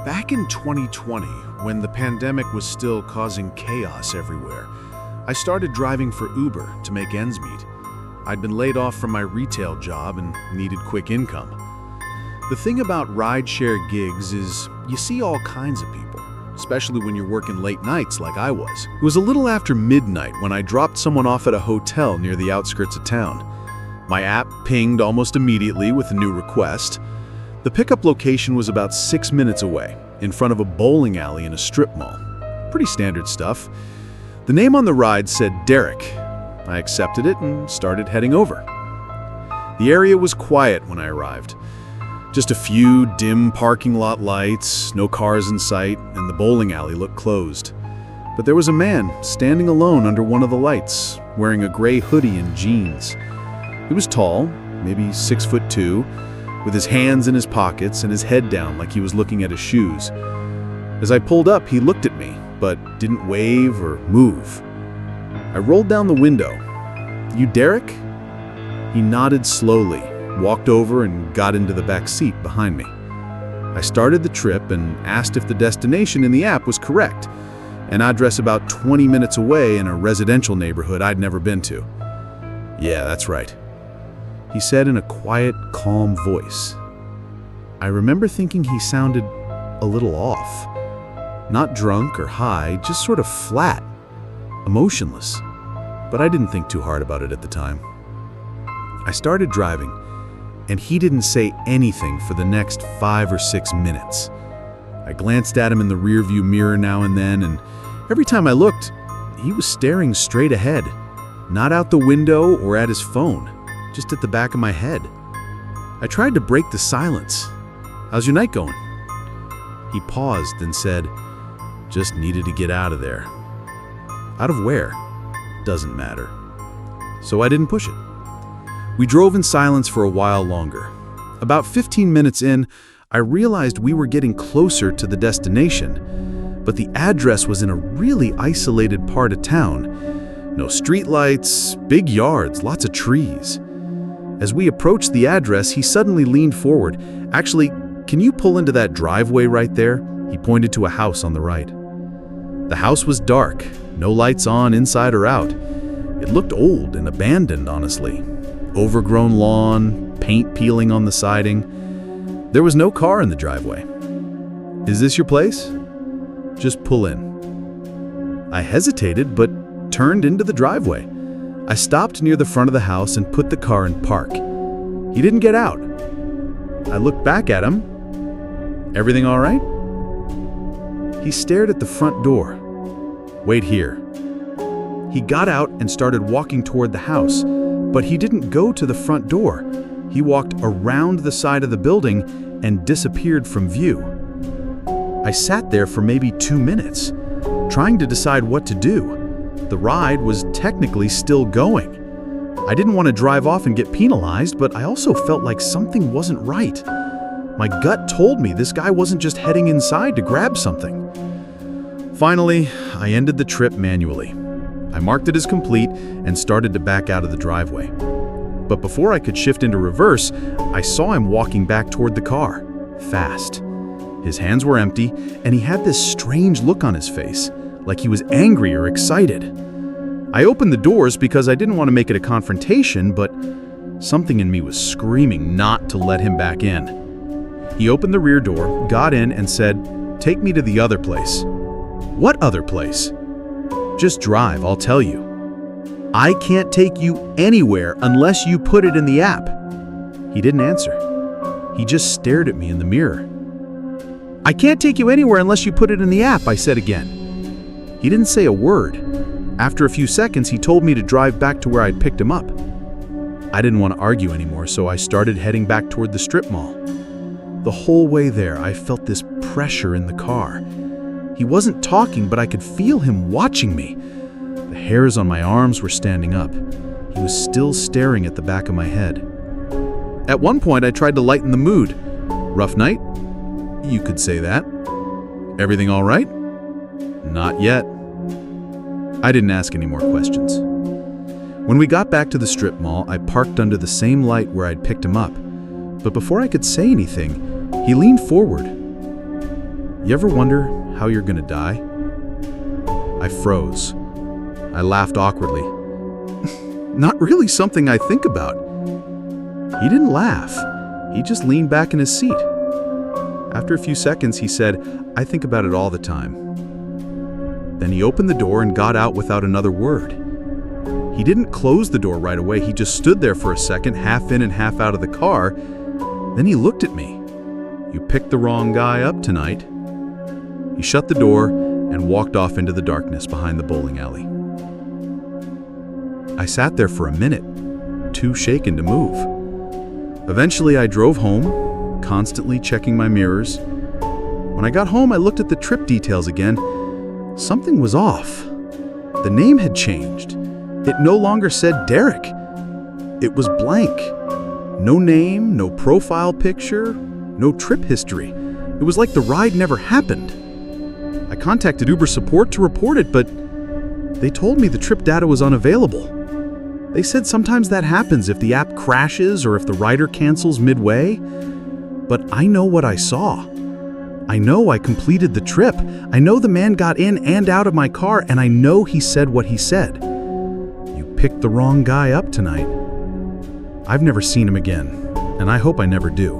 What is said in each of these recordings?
Back in 2020, when the pandemic was still causing chaos everywhere, I started driving for Uber to make ends meet. I'd been laid off from my retail job and needed quick income. The thing about rideshare gigs is you see all kinds of people, especially when you're working late nights like I was. It was a little after midnight when I dropped someone off at a hotel near the outskirts of town. My app pinged almost immediately with a new request. The pickup location was about 6 minutes away, in front of a bowling alley in a strip mall. Pretty standard stuff. The name on the ride said Derek. I accepted it and started heading over. The area was quiet when I arrived. Just a few dim parking lot lights, no cars in sight, and the bowling alley looked closed. But there was a man standing alone under one of the lights, wearing a gray hoodie and jeans. He was tall, maybe 6'2", with his hands in his pockets and his head down like he was looking at his shoes. As I pulled up, he looked at me, but didn't wave or move. I rolled down the window. "You Derek?" He nodded slowly, walked over and got into the back seat behind me. I started the trip and asked if the destination in the app was correct, an address about 20 minutes away in a residential neighborhood I'd never been to. "Yeah, that's right," he said in a quiet, calm voice. I remember thinking he sounded a little off. Not drunk or high, just sort of flat, emotionless. But I didn't think too hard about it at the time. I started driving, and he didn't say anything for the next 5 or 6 minutes. I glanced at him in the rearview mirror now and then, and every time I looked, he was staring straight ahead, not out the window or at his phone, just at the back of my head. I tried to break the silence. "How's your night going?" He paused and said, "Just needed to get out of there." Out of where? Doesn't matter. So I didn't push it. We drove in silence for a while longer. About 15 minutes in, I realized we were getting closer to the destination, but the address was in a really isolated part of town. No streetlights, big yards, lots of trees. As we approached the address, he suddenly leaned forward. "Actually, can you pull into that driveway right there?" He pointed to a house on the right. The house was dark, no lights on inside or out. It looked old and abandoned, honestly. Overgrown lawn, paint peeling on the siding. There was no car in the driveway. "Is this your place?" "Just pull in." I hesitated, but turned into the driveway. I stopped near the front of the house and put the car in park. He didn't get out. I looked back at him. "Everything all right?" He stared at the front door. "Wait here." He got out and started walking toward the house, but he didn't go to the front door. He walked around the side of the building and disappeared from view. I sat there for maybe 2 minutes, trying to decide what to do. The ride was technically still going. I didn't want to drive off and get penalized, but I also felt like something wasn't right. My gut told me this guy wasn't just heading inside to grab something. Finally, I ended the trip manually. I marked it as complete and started to back out of the driveway. But before I could shift into reverse, I saw him walking back toward the car, fast. His hands were empty, and he had this strange look on his face, like he was angry or excited. I opened the doors because I didn't want to make it a confrontation, but something in me was screaming not to let him back in. He opened the rear door, got in, and said, "Take me to the other place." "What other place?" "Just drive, I'll tell you." "I can't take you anywhere unless you put it in the app." He didn't answer. He just stared at me in the mirror. "I can't take you anywhere unless you put it in the app," I said again. He didn't say a word. After a few seconds, he told me to drive back to where I'd picked him up. I didn't want to argue anymore, so I started heading back toward the strip mall. The whole way there, I felt this pressure in the car. He wasn't talking, but I could feel him watching me. The hairs on my arms were standing up. He was still staring at the back of my head. At one point, I tried to lighten the mood. "Rough night?" "You could say that." "Everything all right?" "Not yet." I didn't ask any more questions. When we got back to the strip mall, I parked under the same light where I'd picked him up. But before I could say anything, he leaned forward. You ever wonder how you're gonna die? I froze. I laughed awkwardly. Not really something I think about. He didn't laugh. He just leaned back in his seat. After a few seconds, he said, "I think about it all the time." Then he opened the door and got out without another word. He didn't close the door right away. He just stood there for a second, half in and half out of the car. Then he looked at me. "You picked the wrong guy up tonight." He shut the door and walked off into the darkness behind the bowling alley. I sat there for a minute, too shaken to move. Eventually, I drove home, constantly checking my mirrors. When I got home, I looked at the trip details again. Something was off. The name had changed. It no longer said Derek. It was blank. No name, no profile picture, no trip history. It was like the ride never happened. I contacted Uber support to report it, but they told me the trip data was unavailable. They said sometimes that happens if the app crashes or if the rider cancels midway. But I know what I saw. I know I completed the trip. I know the man got in and out of my car, and I know he said what he said. "You picked the wrong guy up tonight." I've never seen him again, and I hope I never do.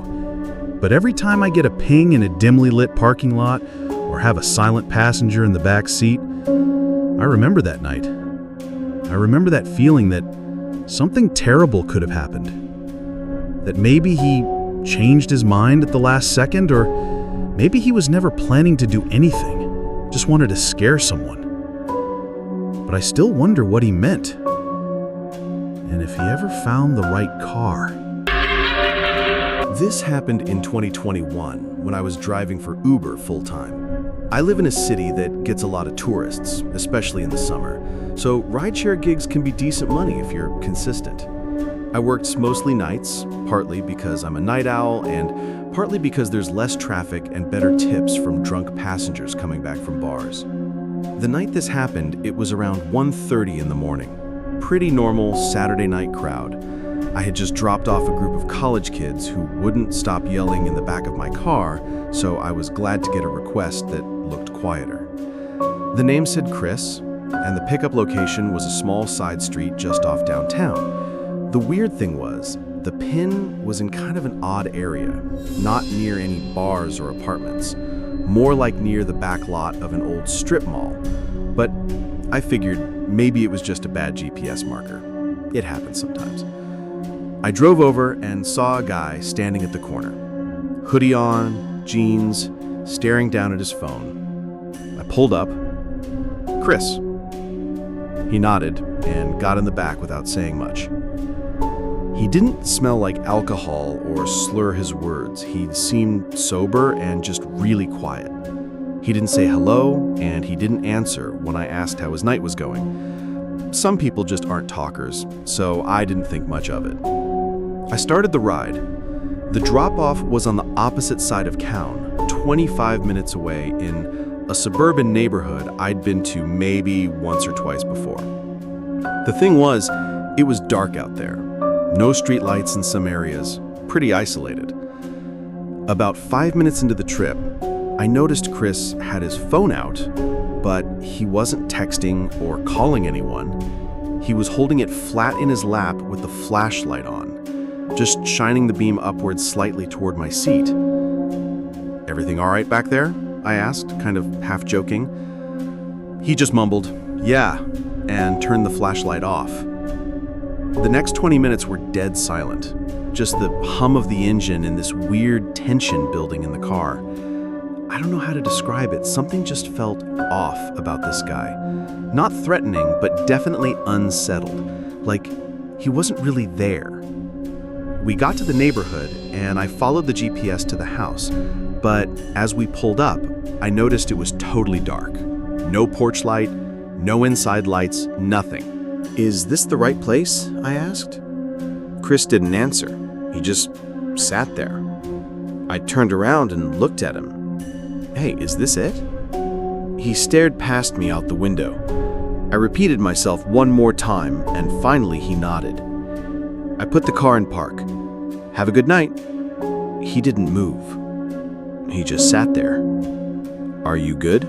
But every time I get a ping in a dimly lit parking lot or have a silent passenger in the back seat, I remember that night. I remember that feeling that something terrible could have happened. That maybe he changed his mind at the last second, or maybe he was never planning to do anything, just wanted to scare someone. But I still wonder what he meant, and if he ever found the right car. This happened in 2021 when I was driving for Uber full-time. I live in a city that gets a lot of tourists, especially in the summer, so rideshare gigs can be decent money if you're consistent. I worked mostly nights, partly because I'm a night owl and partly because there's less traffic and better tips from drunk passengers coming back from bars. The night this happened, it was around 1:30 in the morning. Pretty normal Saturday night crowd. I had just dropped off a group of college kids who wouldn't stop yelling in the back of my car, so I was glad to get a request that looked quieter. The name said Chris, and the pickup location was a small side street just off downtown. The weird thing was, the pin was in kind of an odd area, not near any bars or apartments, more like near the back lot of an old strip mall. But I figured maybe it was just a bad GPS marker. It happens sometimes. I drove over and saw a guy standing at the corner. Hoodie on, jeans, staring down at his phone. I pulled up. "Chris." He nodded and got in the back without saying much. He didn't smell like alcohol or slur his words. He seemed sober and just really quiet. He didn't say hello, and he didn't answer when I asked how his night was going. Some people just aren't talkers, so I didn't think much of it. I started the ride. The drop-off was on the opposite side of town, 25 minutes away in a suburban neighborhood I'd been to maybe once or twice before. The thing was, it was dark out there. No streetlights in some areas, pretty isolated. About 5 minutes into the trip, I noticed Chris had his phone out, but he wasn't texting or calling anyone. He was holding it flat in his lap with the flashlight on, just shining the beam upwards slightly toward my seat. "Everything all right back there?" I asked, kind of half joking. He just mumbled, "Yeah," and turned the flashlight off. The next 20 minutes were dead silent, just the hum of the engine and this weird tension building in the car. I don't know how to describe it. Something just felt off about this guy. Not threatening, but definitely unsettled, like he wasn't really there. We got to the neighborhood, and I followed the GPS to the house, but as we pulled up, I noticed it was totally dark. No porch light, no inside lights, nothing. "Is this the right place?" I asked. Chris didn't answer. He just sat there. I turned around and looked at him. "Hey, is this it?" He stared past me out the window. I repeated myself one more time, and finally he nodded. I put the car in park. "Have a good night." He didn't move. He just sat there. "Are you good?"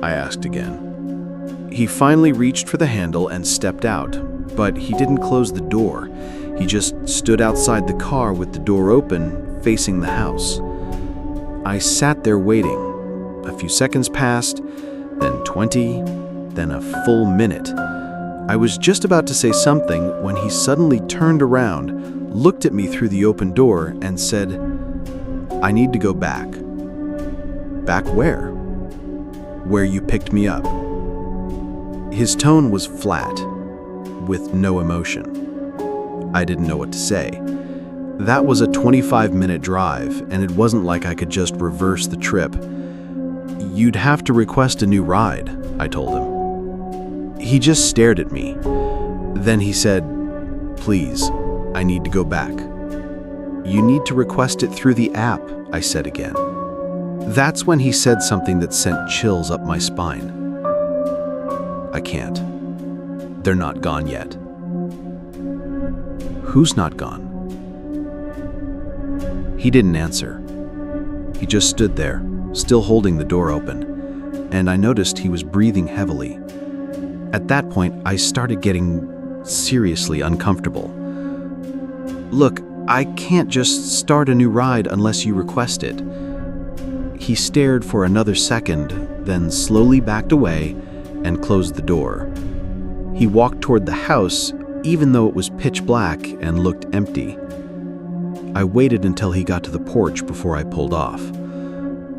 I asked again. He finally reached for the handle and stepped out, but he didn't close the door. He just stood outside the car with the door open, facing the house. I sat there waiting. A few seconds passed, then 20, then a full minute. I was just about to say something when he suddenly turned around, looked at me through the open door, and said, "I need to go back." "Back where?" "Where you picked me up." His tone was flat, with no emotion. I didn't know what to say. That was a 25-minute drive, and it wasn't like I could just reverse the trip. "You'd have to request a new ride," I told him. He just stared at me. Then he said, "Please, I need to go back." "You need to request it through the app," I said again. That's when he said something that sent chills up my spine. "I can't. They're not gone yet." "Who's not gone?" He didn't answer. He just stood there, still holding the door open, and I noticed he was breathing heavily. At that point, I started getting seriously uncomfortable. "Look, I can't just start a new ride unless you request it." He stared for another second, then slowly backed away and closed the door. He walked toward the house, even though it was pitch black and looked empty. I waited until he got to the porch before I pulled off.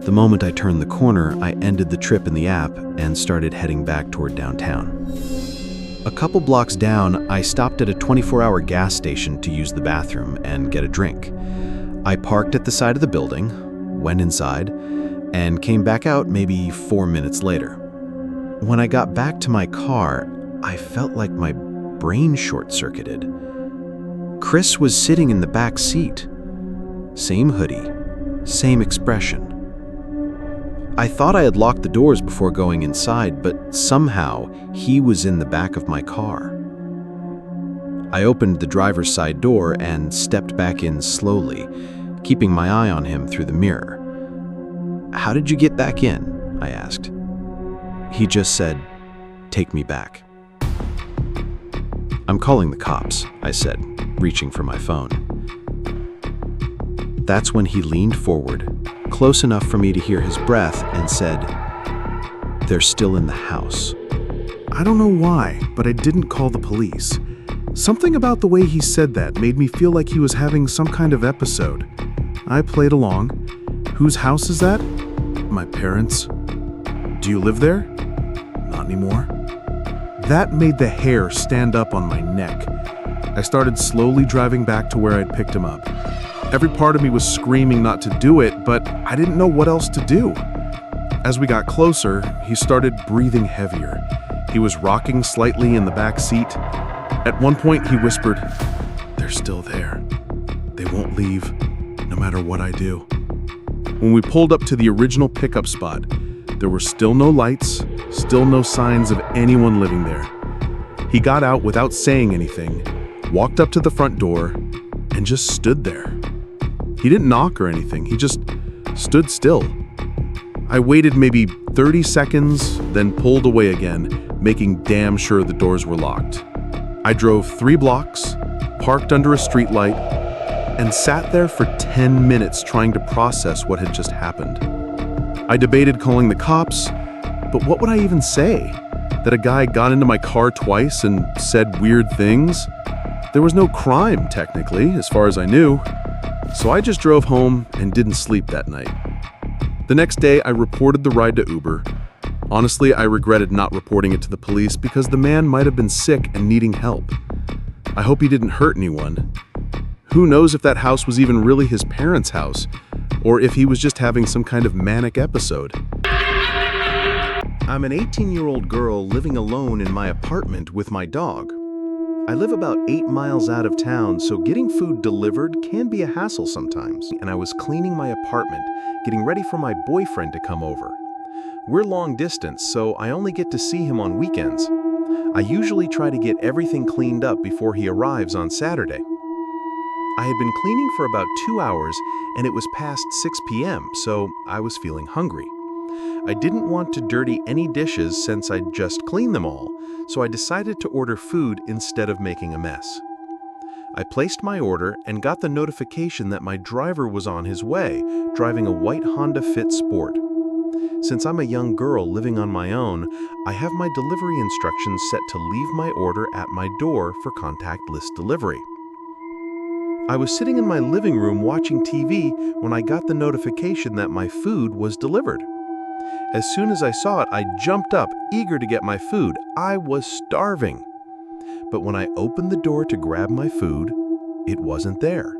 The moment I turned the corner, I ended the trip in the app and started heading back toward downtown. A couple blocks down, I stopped at a 24-hour gas station to use the bathroom and get a drink. I parked at the side of the building, went inside, and came back out maybe 4 minutes later. When I got back to my car, I felt like my brain short-circuited. Chris was sitting in the back seat. Same hoodie, same expression. I thought I had locked the doors before going inside, but somehow he was in the back of my car. I opened the driver's side door and stepped back in slowly, keeping my eye on him through the mirror. "How did you get back in?" I asked. He just said, "Take me back." "I'm calling the cops," I said, reaching for my phone. That's when he leaned forward, close enough for me to hear his breath, and said, "They're still in the house." I don't know why, but I didn't call the police. Something about the way he said that made me feel like he was having some kind of episode. I played along. "Whose house is that?" "My parents." "Do you live there?" "Not anymore." That made the hair stand up on my neck. I started slowly driving back to where I'd picked him up. Every part of me was screaming not to do it, but I didn't know what else to do. As we got closer, he started breathing heavier. He was rocking slightly in the back seat. At one point, he whispered, "They're still there. They won't leave, no matter what I do." When we pulled up to the original pickup spot, there were still no lights, still no signs of anyone living there. He got out without saying anything, walked up to the front door, and just stood there. He didn't knock or anything, he just stood still. I waited maybe 30 seconds, then pulled away again, making damn sure the doors were locked. I drove 3 blocks, parked under a streetlight, and sat there for 10 minutes trying to process what had just happened. I debated calling the cops, but what would I even say? That a guy got into my car twice and said weird things? There was no crime, technically, as far as I knew. So I just drove home and didn't sleep that night. The next day, I reported the ride to Uber. Honestly, I regretted not reporting it to the police because the man might have been sick and needing help. I hope he didn't hurt anyone. Who knows if that house was even really his parents' house, or if he was just having some kind of manic episode. I'm an 18-year-old girl living alone in my apartment with my dog. I live about 8 miles out of town, so getting food delivered can be a hassle sometimes. And I was cleaning my apartment, getting ready for my boyfriend to come over. We're long distance, so I only get to see him on weekends. I usually try to get everything cleaned up before he arrives on Saturday. I had been cleaning for about 2 hours, and it was past 6 p.m., so I was feeling hungry. I didn't want to dirty any dishes since I'd just cleaned them all, so I decided to order food instead of making a mess. I placed my order and got the notification that my driver was on his way, driving a white Honda Fit Sport. Since I'm a young girl living on my own, I have my delivery instructions set to leave my order at my door for contactless delivery. I was sitting in my living room watching TV when I got the notification that my food was delivered. As soon as I saw it, I jumped up, eager to get my food. I was starving. But when I opened the door to grab my food, it wasn't there.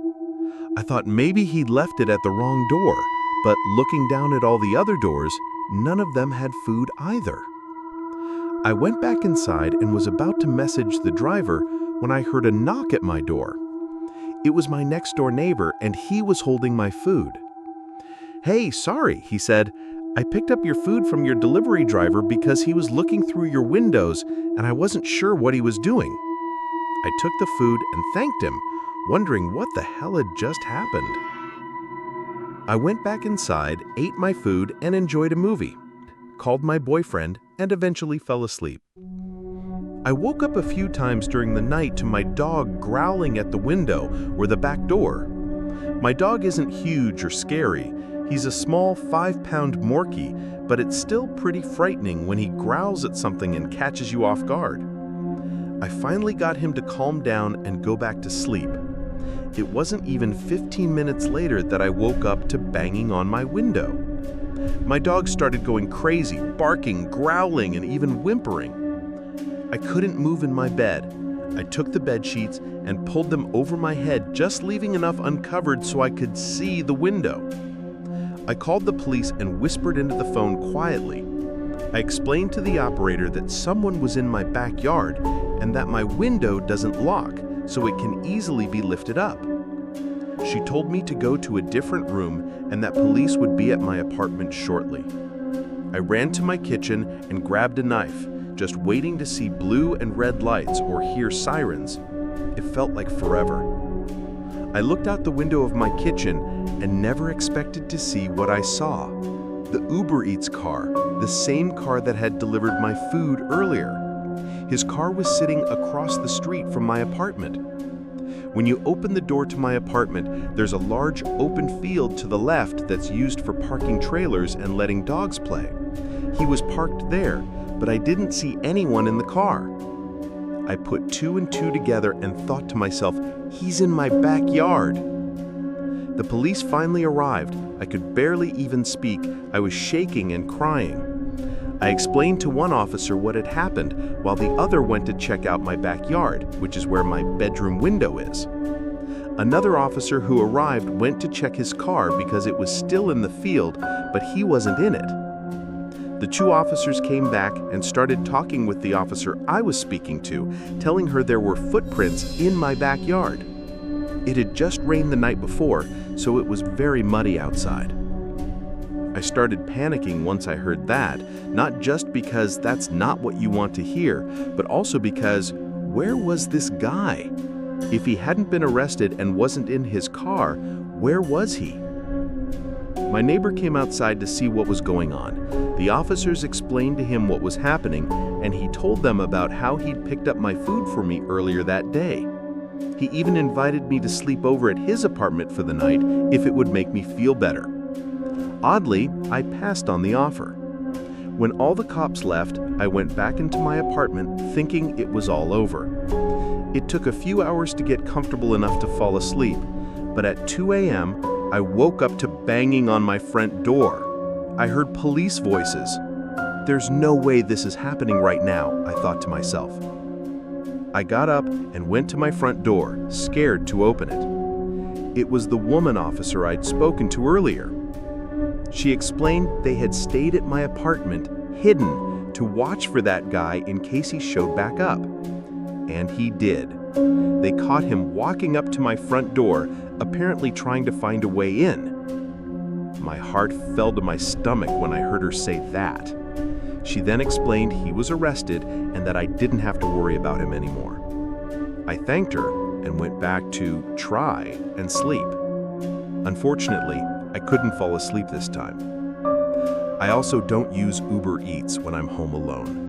I thought maybe he'd left it at the wrong door, but looking down at all the other doors, none of them had food either. I went back inside and was about to message the driver when I heard a knock at my door. It was my next-door neighbor, and he was holding my food. "Hey, sorry," he said. "I picked up your food from your delivery driver because he was looking through your windows, and I wasn't sure what he was doing." I took the food and thanked him, wondering what the hell had just happened. I went back inside, ate my food, and enjoyed a movie, called my boyfriend, and eventually fell asleep. I woke up a few times during the night to my dog growling at the window or the back door. My dog isn't huge or scary. He's a small 5-pound Morkie, but it's still pretty frightening when he growls at something and catches you off guard. I finally got him to calm down and go back to sleep. It wasn't even 15 minutes later that I woke up to banging on my window. My dog started going crazy, barking, growling, and even whimpering. I couldn't move in my bed. I took the bed sheets and pulled them over my head, just leaving enough uncovered so I could see the window. I called the police and whispered into the phone quietly. I explained to the operator that someone was in my backyard and that my window doesn't lock, so it can easily be lifted up. She told me to go to a different room and that police would be at my apartment shortly. I ran to my kitchen and grabbed a knife, just waiting to see blue and red lights or hear sirens. It felt like forever. I looked out the window of my kitchen and never expected to see what I saw. The Uber Eats car, the same car that had delivered my food earlier. His car was sitting across the street from my apartment. When you open the door to my apartment, there's a large open field to the left that's used for parking trailers and letting dogs play. He was parked there, but I didn't see anyone in the car. I put 2 and 2 together and thought to myself, he's in my backyard. The police finally arrived. I could barely even speak. I was shaking and crying. I explained to one officer what had happened, while the other went to check out my backyard, which is where my bedroom window is. Another officer who arrived went to check his car because it was still in the field, but he wasn't in it. The 2 officers came back and started talking with the officer I was speaking to, telling her there were footprints in my backyard. It had just rained the night before, so it was very muddy outside. I started panicking once I heard that, not just because that's not what you want to hear, but also because where was this guy? If he hadn't been arrested and wasn't in his car, where was he? My neighbor came outside to see what was going on. The officers explained to him what was happening, and he told them about how he'd picked up my food for me earlier that day. He even invited me to sleep over at his apartment for the night if it would make me feel better. Oddly, I passed on the offer. When all the cops left, I went back into my apartment thinking it was all over. It took a few hours to get comfortable enough to fall asleep, but at 2 a.m., I woke up to banging on my front door. I heard police voices. There's no way this is happening right now, I thought to myself. I got up and went to my front door, scared to open it. It was the woman officer I'd spoken to earlier. She explained they had stayed at my apartment, hidden, to watch for that guy in case he showed back up. And he did. They caught him walking up to my front door, apparently trying to find a way in. My heart fell to my stomach when I heard her say that. She then explained he was arrested and that I didn't have to worry about him anymore. I thanked her and went back to try and sleep. Unfortunately, I couldn't fall asleep this time. I also don't use Uber Eats when I'm home alone.